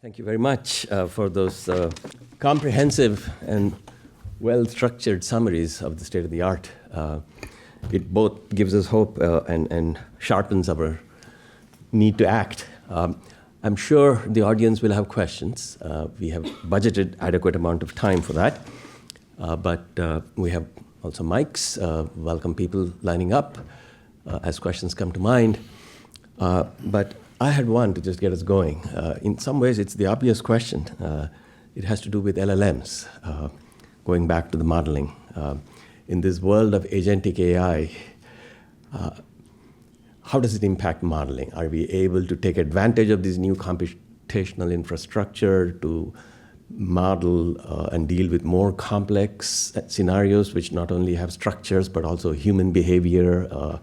Thank you very much for those comprehensive and well-structured summaries of the state of the art. It both gives us hope and sharpens our need to act. I'm sure the audience will have questions. We have budgeted adequate amount of time for that. But we have also mics. Welcome people lining up as questions come to mind. But I had one to just get us going. In some ways, it's the obvious question. It has to do with LLMs, going back to the modeling. In this world of agentic AI, how does it impact modeling? Are we able to take advantage of this new computational infrastructure to model and deal with more complex scenarios, which not only have structures, but also human behavior?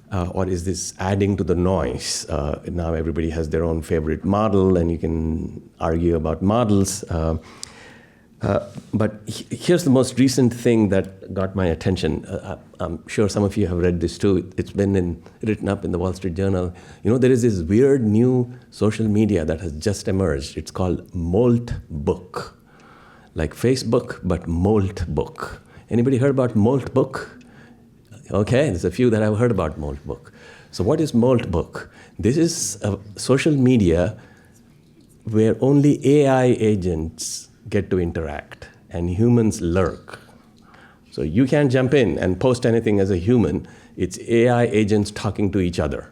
Or is this adding to the noise? Now everybody has their own favorite model, and you can argue about models. But here's the most recent thing that got my attention. I'm sure some of you have read this too. It's been written up in the Wall Street Journal. You know, there is this weird new social media that has just emerged. It's called Molt Book. Like Facebook, but Molt Book. Anybody heard about Molt Book? Okay, there's a few that I've heard about Molt Book. So what is Molt Book? This is a social media where only AI agents get to interact and humans lurk. So you can't jump in and post anything as a human. It's AI agents talking to each other.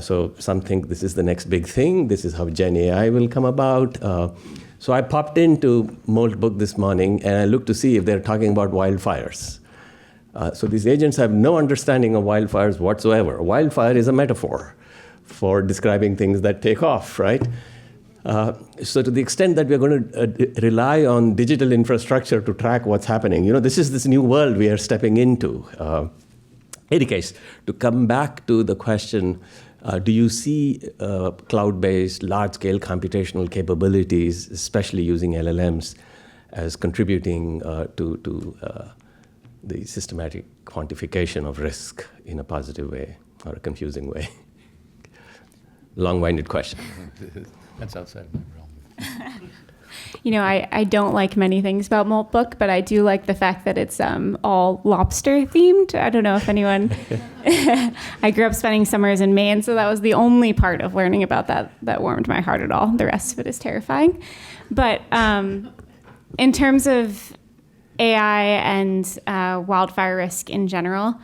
So some think this is the next big thing. This is how Gen AI will come about. So I popped into Molt Book this morning and I looked to see if they're talking about wildfires. So these agents have no understanding of wildfires whatsoever. Wildfire is a metaphor for describing things that take off, right? So to the extent that we're going to rely on digital infrastructure to track what's happening, you know, this is this new world we are stepping into. In any case, to come back to the question, do you see cloud-based, large-scale computational capabilities, especially using LLMs, as contributing to the systematic quantification of risk in a positive way or a confusing way? Long-winded question. That's outside of my realm. You know, I don't like many things about Molt Book, but I do like the fact that it's all lobster themed. I don't know if anyone... I grew up spending summers in Maine, so that was the only part of learning about that warmed my heart at all. The rest of it is terrifying. But in terms of AI and wildfire risk in general,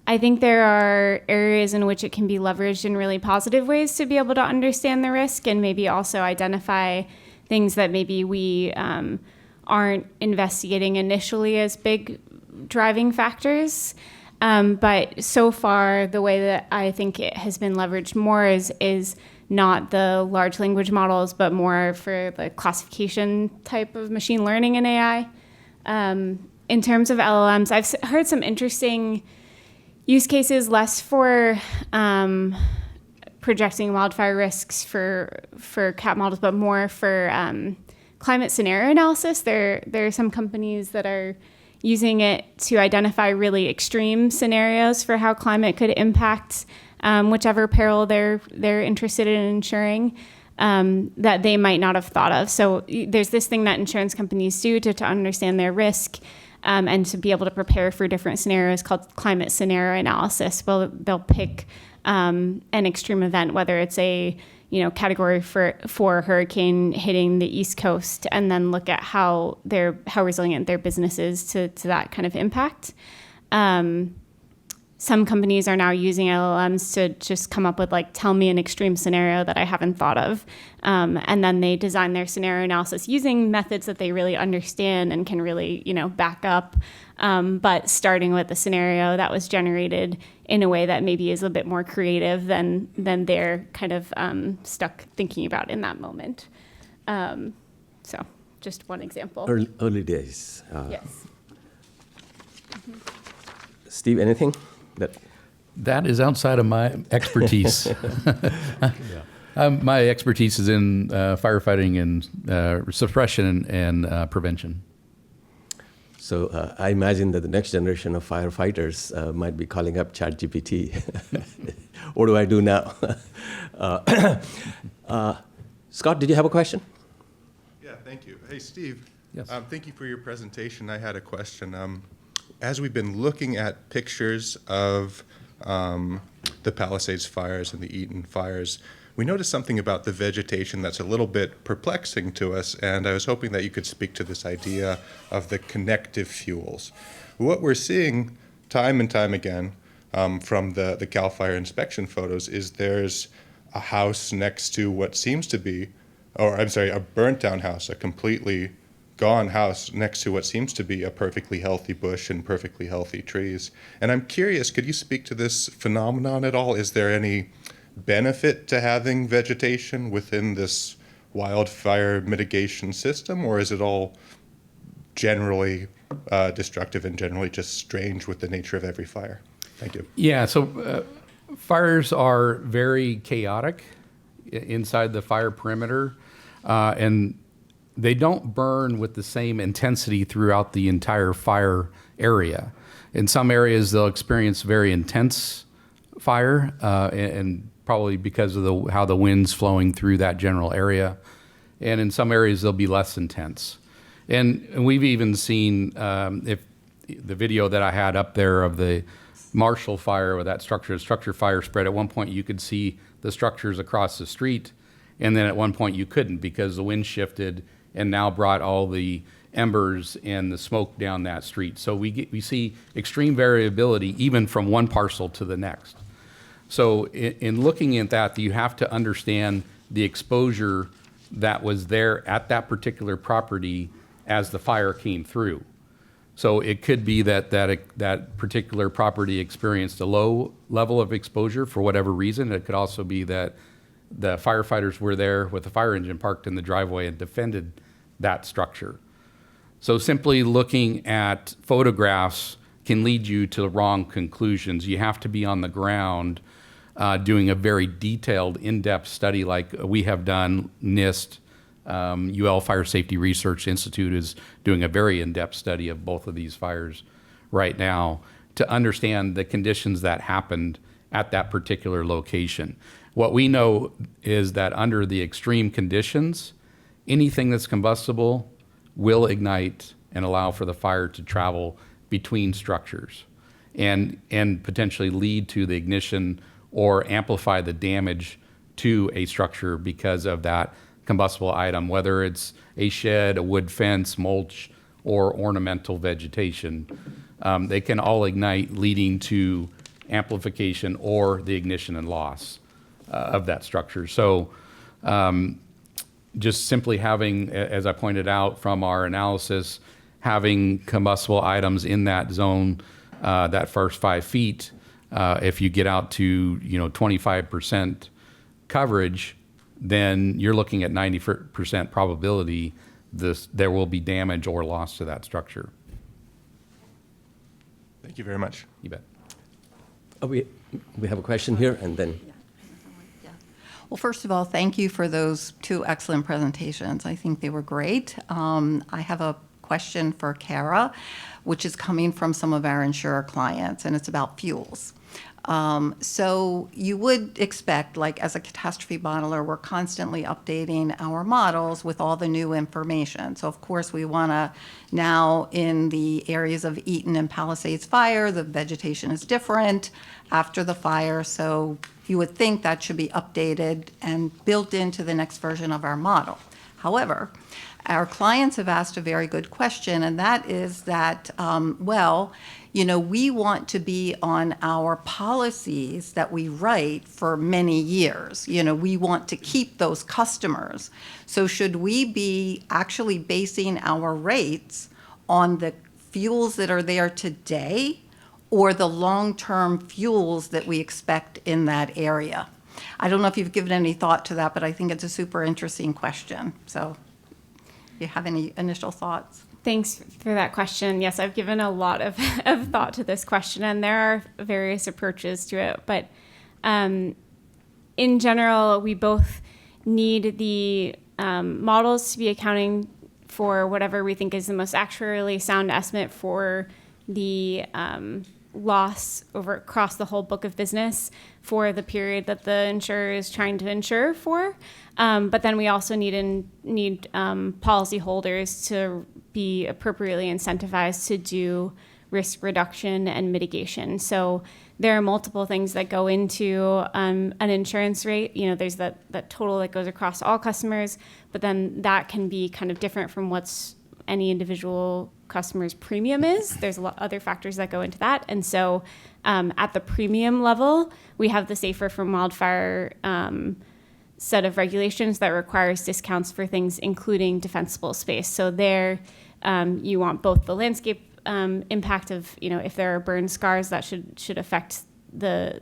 I think there are areas in which it can be leveraged in really positive ways to be able to understand the risk and maybe also identify things that maybe we aren't investigating initially as big driving factors. But so far, the way that I think it has been leveraged more is not the large language models, but more for the classification type of machine learning and AI. In terms of LLMs, I've heard some interesting use cases, less for projecting wildfire risks for CAT models, but more for climate scenario analysis. There are some companies that are using it to identify really extreme scenarios for how climate could impact whichever peril they're interested in insuring. That they might not have thought of. So there's this thing that insurance companies do to understand their risk and to be able to prepare for different scenarios called climate scenario analysis. Well, they'll pick an extreme event, whether it's a category 4 hurricane hitting the East Coast, and then look at how resilient their business is to that kind of impact. Some companies are now using LLMs to just come up with, tell me an extreme scenario that I haven't thought of. And then they design their scenario analysis using methods that they really understand and can really, back up. But starting with a scenario that was generated in a way that maybe is a bit more creative than they're kind of stuck thinking about in that moment. So just one example. Early days. Yes. Mm-hmm. Steve, anything? That is outside of my expertise. My expertise is in firefighting and suppression and prevention. So I imagine that the next generation of firefighters might be calling up ChatGPT. What do I do now? Scott, did you have a question? Yeah, thank you. Hey, Steve. Yes. Thank you for your presentation. I had a question. As we've been looking at pictures of the Palisades fires and the Eaton fires, we noticed something about the vegetation that's a little bit perplexing to us, and I was hoping that you could speak to this idea of the connective fuels. What we're seeing time and time again from the CAL FIRE inspection photos is there's a house next to what seems to be, or I'm sorry, a burnt down house, a completely gone house next to what seems to be a perfectly healthy bush and perfectly healthy trees. And I'm curious, could you speak to this phenomenon at all? Is there any benefit to having vegetation within this wildfire mitigation system, or is it all generally destructive and generally just strange with the nature of every fire? Thank you. Yeah, so fires are very chaotic inside the fire perimeter, and they don't burn with the same intensity throughout the entire fire area. In some areas, they'll experience very intense fire, and probably because of how the wind's flowing through that general area. And in some areas, they'll be less intense. And we've even seen, if the video that I had up there of the Marshall fire, with that structure fire spread, at one point you could see the structures across the street, and then at one point you couldn't because the wind shifted and now brought all the embers and the smoke down that street. So we see extreme variability even from one parcel to the next. So in looking at that, you have to understand the exposure that was there at that particular property as the fire came through. So it could be that particular property experienced a low level of exposure for whatever reason. It could also be that the firefighters were there with the fire engine parked in the driveway and defended that structure. So simply looking at photographs can lead you to the wrong conclusions. You have to be on the ground doing a very detailed, in-depth study like we have done. NIST, UL Fire Safety Research Institute is doing a very in-depth study of both of these fires right now to understand the conditions that happened at that particular location. What we know is that under the extreme conditions, anything that's combustible will ignite and allow for the fire to travel between structures and potentially lead to the ignition or amplify the damage to a structure because of that combustible item, whether it's a shed, a wood fence, mulch, or ornamental vegetation. They can all ignite, leading to amplification or the ignition and loss of that structure. So just simply having, as I pointed out from our analysis, having combustible items in that zone, that first 5 feet, if you get out to 25% coverage, then you're looking at 90% probability there will be damage or loss to that structure. Thank you very much. You bet. We have a question here, and then. Well, first of all, thank you for those 2 excellent presentations. I think they were great. I have a question for Kara, which is coming from some of our insurer clients, and it's about fuels. So you would expect, like as a catastrophe modeler, we're constantly updating our models with all the new information. So of course we want to now, in the areas of Eaton and Palisades fire, the vegetation is different after the fire. So you would think that should be updated and built into the next version of our model. However, our clients have asked a very good question, and that is that, we want to be on our policies that we write for many years. We want to keep those customers. So should we be actually basing our rates on the fuels that are there today or the long-term fuels that we expect in that area? I don't know if you've given any thought to that, but I think it's a super interesting question. So do you have any initial thoughts? Thanks for that question. Yes, I've given a lot of thought to this question, and there are various approaches to it. But in general, we both need the models to be accounting for whatever we think is the most actuarially sound estimate for the loss across the whole book of business for the period that the insurer is trying to insure for. But then we also need policyholders to be appropriately incentivized to do risk reduction and mitigation. So there are multiple things that go into an insurance rate. There's that total that goes across all customers, but then that can be kind of different from what's any individual customer's premium is. There's a lot other factors that go into that. And so at the premium level, we have the Safer from Wildfire set of regulations that requires discounts for things including defensible space. So there you want both the landscape impact of, if there are burn scars that should affect the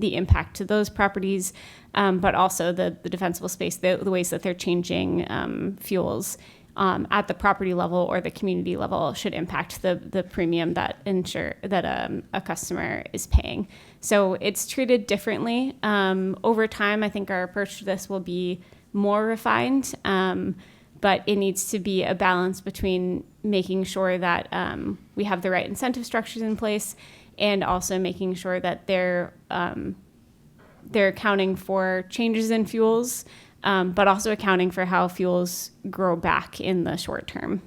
impact to those properties, but also the defensible space, the ways that they're changing fuels at the property level or the community level should impact the premium that a customer is paying. So it's treated differently. Over time, I think our approach to this will be more refined, but it needs to be a balance between making sure that we have the right incentive structures in place and also making sure that they're accounting for changes in fuels, but also accounting for how fuels grow back in the short term.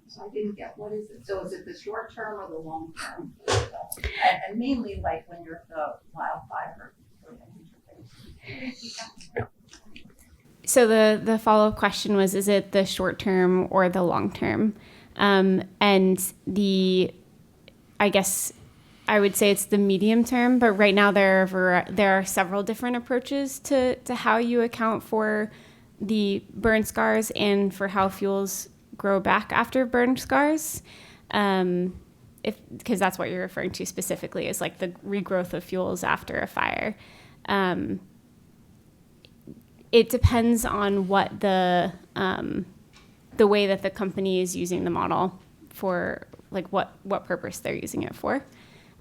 So I didn't get, what is it? So is it the short term or the long term? And mainly like when you're the wildfire. So the follow-up question was, is it the short term or the long term? And I guess I would say it's the medium term, but right now there are several different approaches to how you account for the burn scars and for how fuels grow back after burn scars. Because that's what you're referring to specifically, is like the regrowth of fuels after a fire. It depends on what the way that the company is using the model for, like what purpose they're using it for.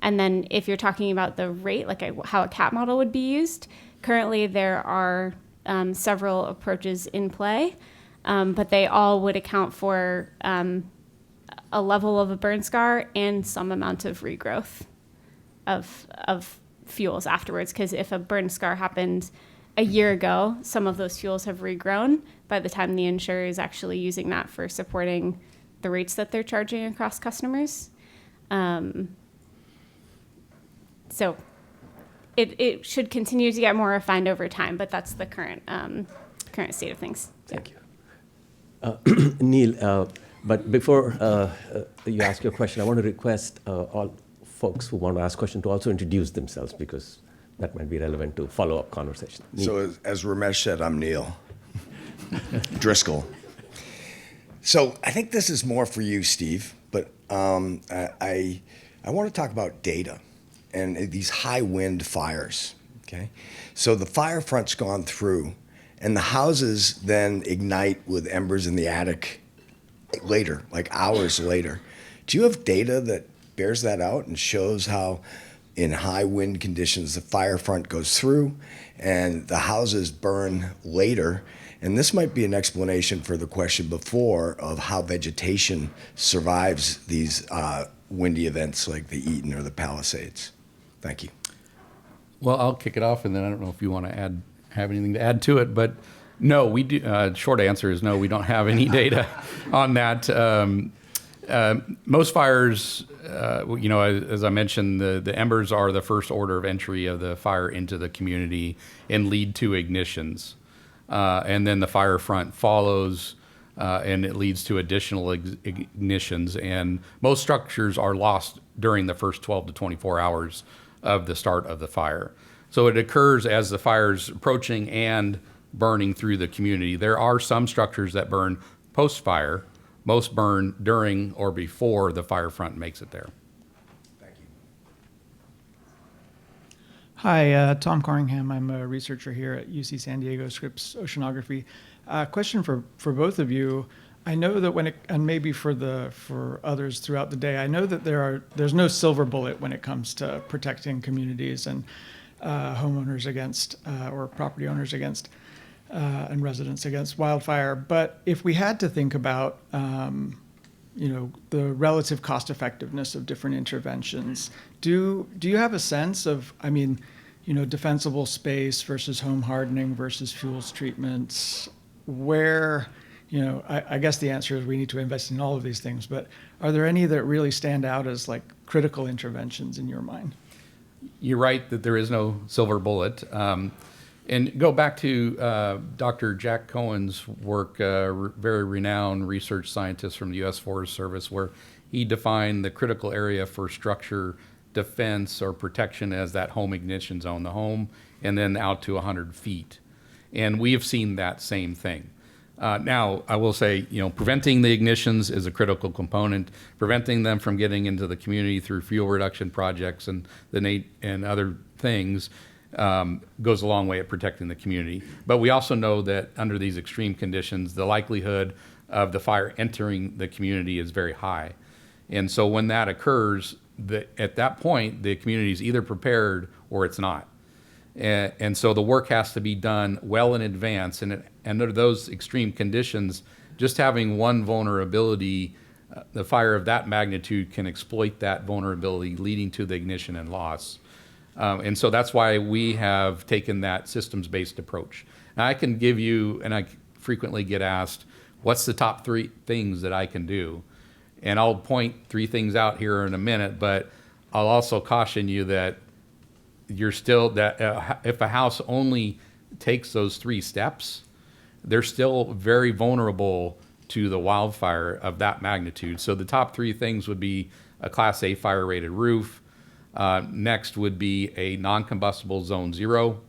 And then if you're talking about the rate, like how a CAT model would be used, currently there are several approaches in play, but they all would account for a level of a burn scar and some amount of regrowth of fuels afterwards. Because if a burn scar happened a year ago, some of those fuels have regrown by the time the insurer is actually using that for supporting the rates that they're charging across customers. So it should continue to get more refined over time, but that's the current state of things. Thank you. Neil, but before you ask your question, I want to request all folks who want to ask questions to also introduce themselves, because that might be relevant to follow-up conversation. Neil. So as Ramesh said, I'm Neil Driscoll. So I think this is more for you, Steve, but I want to talk about data and these high wind fires, okay? So the fire front's gone through, and the houses then ignite with embers in the attic later, like hours later. Do you have data that bears that out and shows how in high wind conditions the fire front goes through and the houses burn later? And this might be an explanation for the question before of how vegetation survives these windy events like the Eaton or the Palisades. Thank you. Well, I'll kick it off, and then I don't know if you want to have anything to add to it, but no, we do. Short answer is no, we don't have any data on that. Most fires, as I mentioned, the embers are the first order of entry of the fire into the community and lead to ignitions. And then the fire front follows, and it leads to additional ignitions. And most structures are lost during the first 12 to 24 hours of the start of the fire. So it occurs as the fire's approaching and burning through the community. There are some structures that burn post-fire. Most burn during or before the fire front makes it there. Thank you. Hi, Tom Corringham. I'm a researcher here at UC San Diego Scripps Oceanography. Question for both of you. I know that and maybe for others throughout the day, I know that there's no silver bullet when it comes to protecting communities and homeowners against or property owners against and residents against wildfire. But if we had to think about the relative cost effectiveness of different interventions, do you have a sense of, defensible space versus home hardening versus fuels treatments, where, I guess the answer is we need to invest in all of these things, but are there any that really stand out as like critical interventions in your mind? You're right that there is no silver bullet. And go back to Dr. Jack Cohen's work, very renowned research scientist from the U.S. Forest Service, where he defined the critical area for structure defense or protection as that home ignition zone, the home, and then out to 100 feet. And we have seen that same thing. Now, I will say, preventing the ignitions is a critical component. Preventing them from getting into the community through fuel reduction projects and other things goes a long way at protecting the community. But we also know that under these extreme conditions, the likelihood of the fire entering the community is very high. And so when that occurs, at that point, the community is either prepared or it's not. And so the work has to be done well in advance. And under those extreme conditions, just having one vulnerability, the fire of that magnitude can exploit that vulnerability, leading to the ignition and loss. And so that's why we have taken that systems-based approach. Now I can give you, and I frequently get asked, what's the top 3 things that I can do? And I'll point 3 things out here in a minute, but I'll also caution you that you're still, if a house only takes those 3 steps, they're still very vulnerable to the wildfire of that magnitude. So the top 3 things would be a Class A fire rated roof. Next would be a non-combustible zone 0.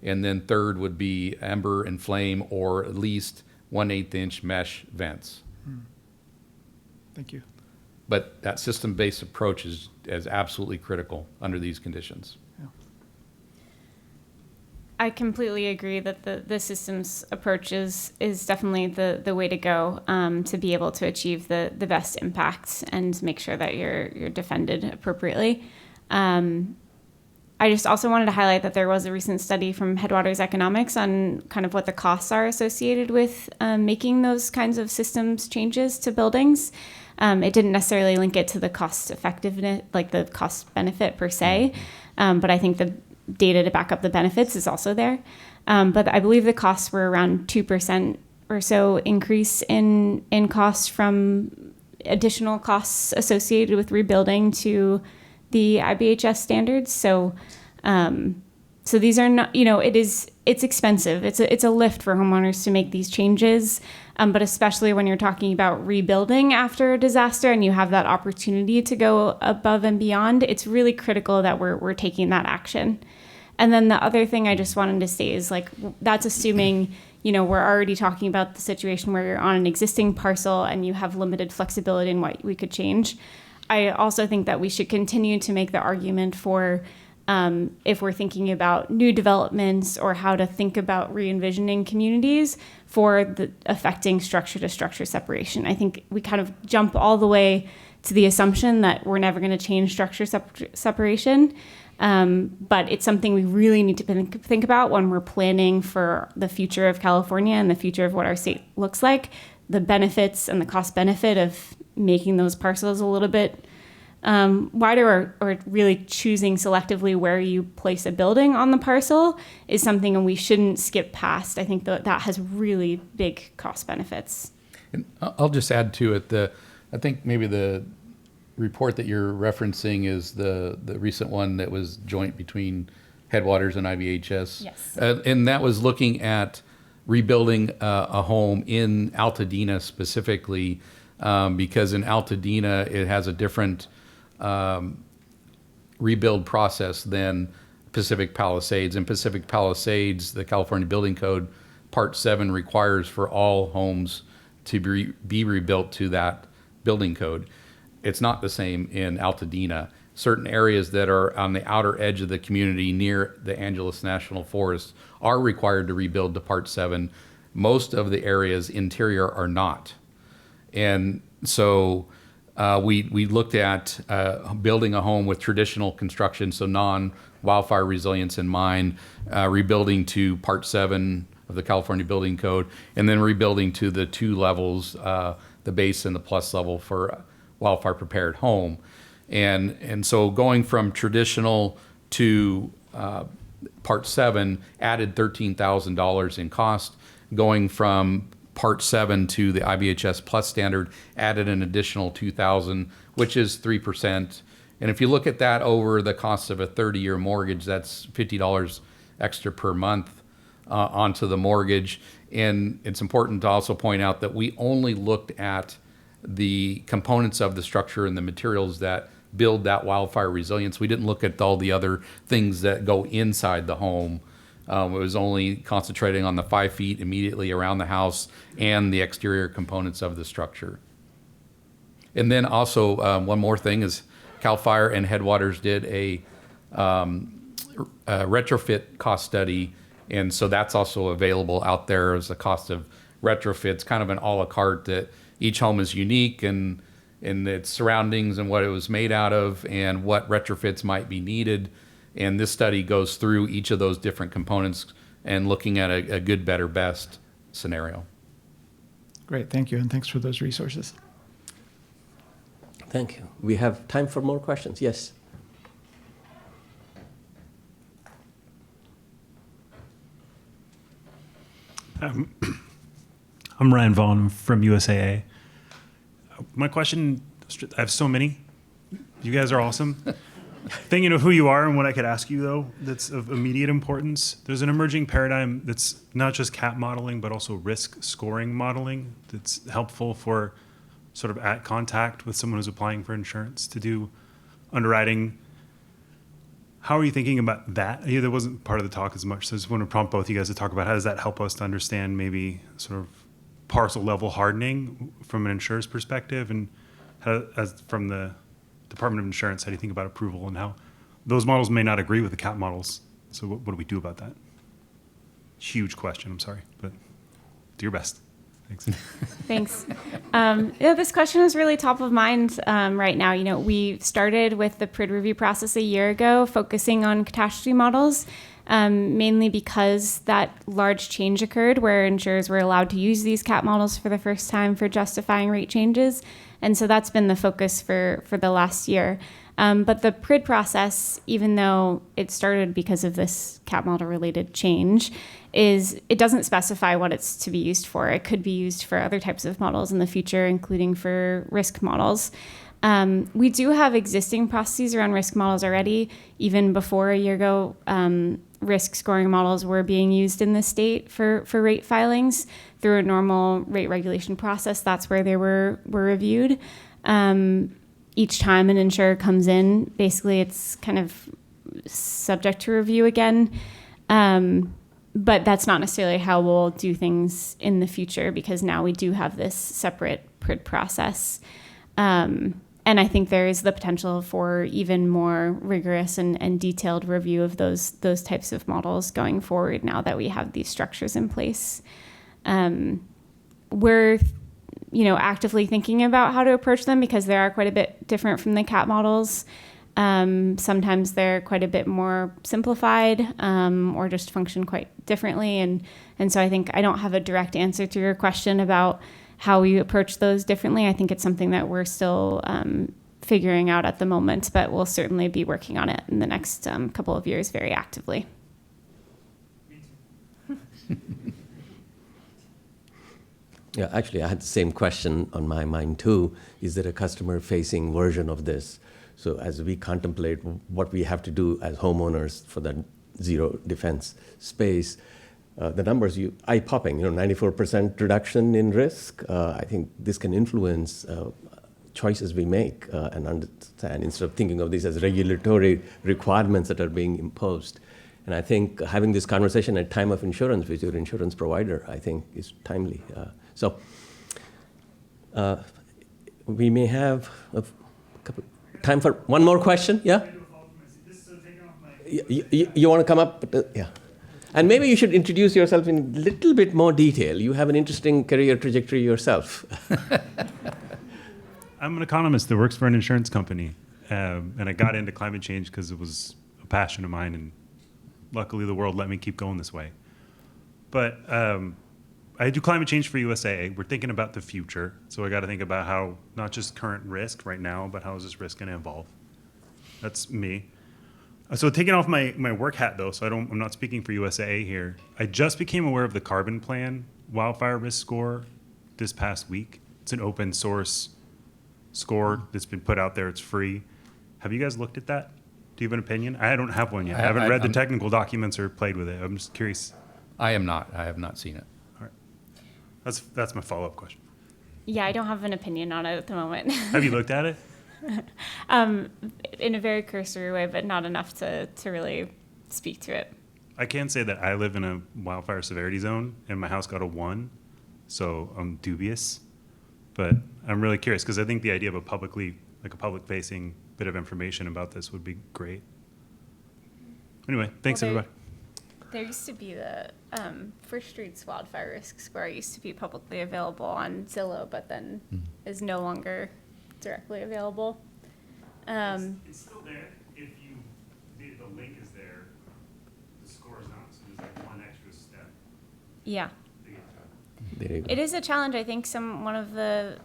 And then third would be ember and flame, or at least 1/8 inch mesh vents. Thank you. But that system-based approach is absolutely critical under these conditions. Yeah. I completely agree that the systems approach is definitely the way to go to be able to achieve the best impacts and make sure that you're defended appropriately. I just also wanted to highlight that there was a recent study from Headwaters Economics on kind of what the costs are associated with making those kinds of systems changes to buildings. It didn't necessarily link it to the cost effectiveness, like the cost benefit per se, but I think the data to back up the benefits is also there. But I believe the costs were around 2% or so increase in costs from additional costs associated with rebuilding to the IBHS standards. So these are not, it's expensive. It's a lift for homeowners to make these changes. But especially when you're talking about rebuilding after a disaster and you have that opportunity to go above and beyond, it's really critical that we're taking that action. And then the other thing I just wanted to say is that's assuming, we're already talking about the situation where you're on an existing parcel and you have limited flexibility in what we could change. I also think that we should continue to make the argument for if we're thinking about new developments or how to think about re-envisioning communities for the affecting structure-to-structure separation. I think we kind of jump all the way to the assumption that we're never going to change structure separation, but it's something we really need to think about when we're planning for the future of California and the future of what our state looks like, the benefits and the cost benefit of making those parcels a little bit wider or really choosing selectively where you place a building on the parcel is something we shouldn't skip past. I think that has really big cost benefits. And I'll just add to it, I think maybe the report that you're referencing is the recent one that was joint between Headwaters and IBHS. Yes. And that was looking at rebuilding a home in Altadena specifically, because in Altadena it has a different rebuild process than Pacific Palisades. In Pacific Palisades, the California Building Code, Part 7 requires for all homes to be rebuilt to that building code. It's not the same in Altadena. Certain areas that are on the outer edge of the community near the Angeles National Forest are required to rebuild to Part 7. Most of the areas interior are not. And so we looked at building a home with traditional construction, so non-wildfire resilience in mind, rebuilding to Part 7 of the California Building Code, and then rebuilding to the 2 levels, the base and the plus level for wildfire prepared home. And so going from traditional to Part 7 added $13,000 in cost. Going from Part 7 to the IBHS Plus standard added an additional $2,000, which is 3%. And if you look at that over the cost of a 30-year mortgage, that's $50 extra per month onto the mortgage. And it's important to also point out that we only looked at the components of the structure and the materials that build that wildfire resilience. We didn't look at all the other things that go inside the home. It was only concentrating on the 5 feet immediately around the house and the exterior components of the structure. And then also one more thing is CAL FIRE and Headwaters did a retrofit cost study, and so that's also available out there as a cost of retrofits, kind of an a la carte that each home is unique and its surroundings and what it was made out of and what retrofits might be needed. And this study goes through each of those different components and looking at a good, better, best scenario. Great, thank you, and thanks for those resources. Thank you. We have time for more questions. Yes. I'm Ryan Vaughn from USAA. My question, I have so many. You guys are awesome. Thinking of who you are and what I could ask you, though, that's of immediate importance, there's an emerging paradigm that's not just CAP modeling, but also risk scoring modeling that's helpful for sort of at contact with someone who's applying for insurance to do underwriting. How are you thinking about that? That wasn't part of the talk as much, so I just want to prompt both you guys to talk about how does that help us to understand maybe sort of parcel level hardening from an insurer's perspective, and how, as from the Department of Insurance, how do you think about approval and how those models may not agree with the CAP models? So what do we do about that? Huge question, I'm sorry, but do your best. Thanks. Thanks. This question is really top of mind right now. We started with the PRID review process a year ago, focusing on catastrophe models, mainly because that large change occurred where insurers were allowed to use these CAP models for the first time for justifying rate changes. And so that's been the focus for the last year. But the PRID process, even though it started because of this CAP model related change, it doesn't specify what it's to be used for. It could be used for other types of models in the future, including for risk models. We do have existing processes around risk models already. Even before a year ago, risk scoring models were being used in the state for rate filings through a normal rate regulation process. That's where they were reviewed. Each time an insurer comes in, basically it's kind of subject to review again. But that's not necessarily how we'll do things in the future, because now we do have this separate PRID process. And I think there is the potential for even more rigorous and detailed review of those types of models going forward now that we have these structures in place. We're actively thinking about how to approach them because they are quite a bit different from the CAP models. Sometimes they're quite a bit more simplified or just function quite differently. And so I think I don't have a direct answer to your question about how we approach those differently. I think it's something that we're still figuring out at the moment, but we'll certainly be working on it in the next couple of years very actively. Yeah, actually, I had the same question on my mind too. Is there a customer-facing version of this? So as we contemplate what we have to do as homeowners for the zero defense space, the numbers eye-popping, 94% reduction in risk. I think this can influence choices we make and understand instead of thinking of these as regulatory requirements that are being imposed. And I think having this conversation at time of insurance with your insurance provider, I think, is timely. So we may have time for one more question. Yeah? You want to come up? Yeah. And maybe you should introduce yourself in a little bit more detail. You have an interesting career trajectory yourself. I'm an economist that works for an insurance company. And I got into climate change because it was a passion of mine. And luckily, the world let me keep going this way. But I do climate change for USAA. We're thinking about the future. So I got to think about how not just current risk right now, but how is this risk going to evolve? That's me. So taking off my work hat though, so I'm not speaking for USAA here. I just became aware of the Carbon Plan wildfire risk score this past week. It's an open source score that's been put out there. It's free. Have you guys looked at that? Do you have an opinion? I don't have one yet. I haven't read the technical documents or played with it. I'm just curious. I am not. I have not seen it. All right. That's my follow-up question. Yeah, I don't have an opinion on it at the moment. Have you looked at it? In a very cursory way, but not enough to really speak to it. I can say that I live in a wildfire severity zone, and my house got a 1, so I'm dubious. But I'm really curious because I think the idea of a public-facing bit of information about this would be great. Anyway, thanks everybody. There used to be the First Street's wildfire risk score used to be publicly available on Zillow, but then is no longer directly available. It's still there. If the link is there, the score is not. So there's like one extra step. Yeah. There you go. It is a challenge. I think one of the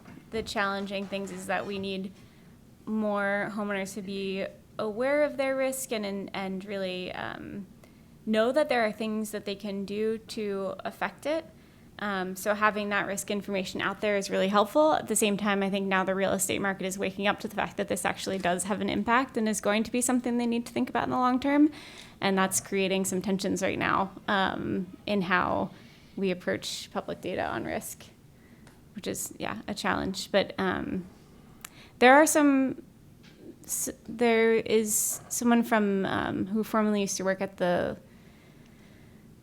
challenging things is that we need more homeowners to be aware of their risk and really know that there are things that they can do to affect it. So having that risk information out there is really helpful. At the same time, I think now the real estate market is waking up to the fact that this actually does have an impact and is going to be something they need to think about in the long term. And that's creating some tensions right now in how we approach public data on risk, which is, a challenge. But there is someone from who formerly used to work at the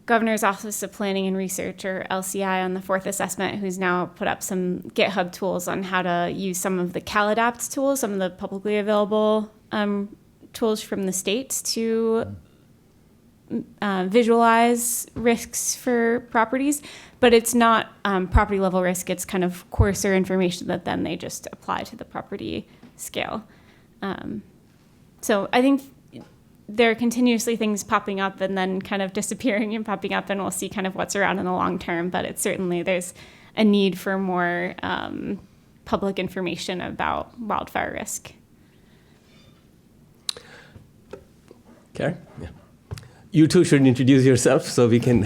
Governor's Office of Planning and Research, or LCI, on the fourth assessment, who's now put up some GitHub tools on how to use some of the CalIT tools, some of the publicly available tools from the states to visualize risks for properties. But it's not property level risk, it's kind of coarser information that then they just apply to the property scale. So I think there are continuously things popping up and then kind of disappearing and popping up, and we'll see kind of what's around in the long term. But it's certainly, there's a need for more public information about wildfire risk. Karen? Yeah. You too should introduce yourself so we can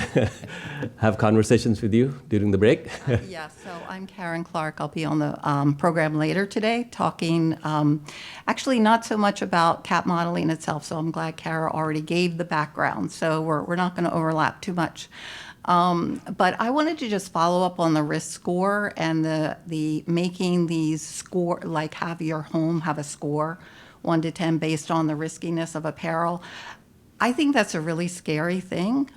have conversations with you during the break. Yes, so I'm Karen Clark. I'll be on the program later today talking actually not so much about CAP modeling itself, so I'm glad Kara already gave the background, so we're not going to overlap too much. But I wanted to just follow up on the risk score and the making these score, like have your home have a score 1 to 10 based on the riskiness of a peril. I think that's a really scary thing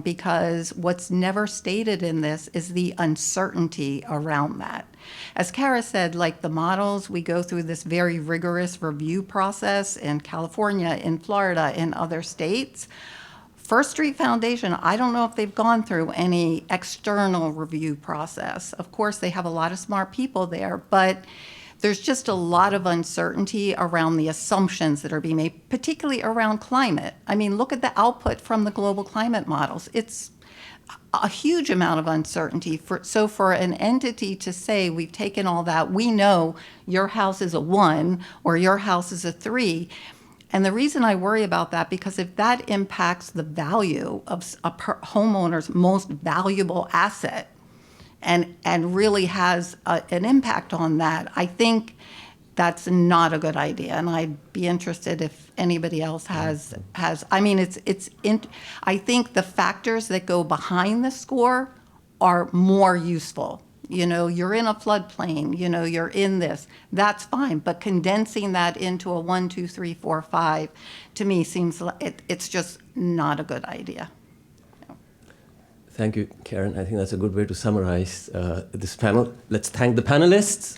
because what's never stated in this is the uncertainty around that. As Kara said, like the models, we go through this very rigorous review process in California, in Florida, in other states. First Street Foundation, I don't know if they've gone through any external review process. Of course, they have a lot of smart people there, but there's just a lot of uncertainty around the assumptions that are being made, particularly around climate. I mean, look at the output from the global climate models. It's a huge amount of uncertainty. So for an entity to say, we've taken all that, we know your house is a 1 or your house is a 3. And the reason I worry about that, because if that impacts the value of a homeowner's most valuable asset, and really has an impact on that, I think that's not a good idea. And I'd be interested if anybody else has. I mean, I think the factors that go behind the score are more useful. You know, you're in a floodplain, you know, you're in this, that's fine. But condensing that into a 1, 2, 3, 4, 5, to me seems like it's just not a good idea. Thank you, Karen. I think that's a good way to summarize this panel. Let's thank the panelists.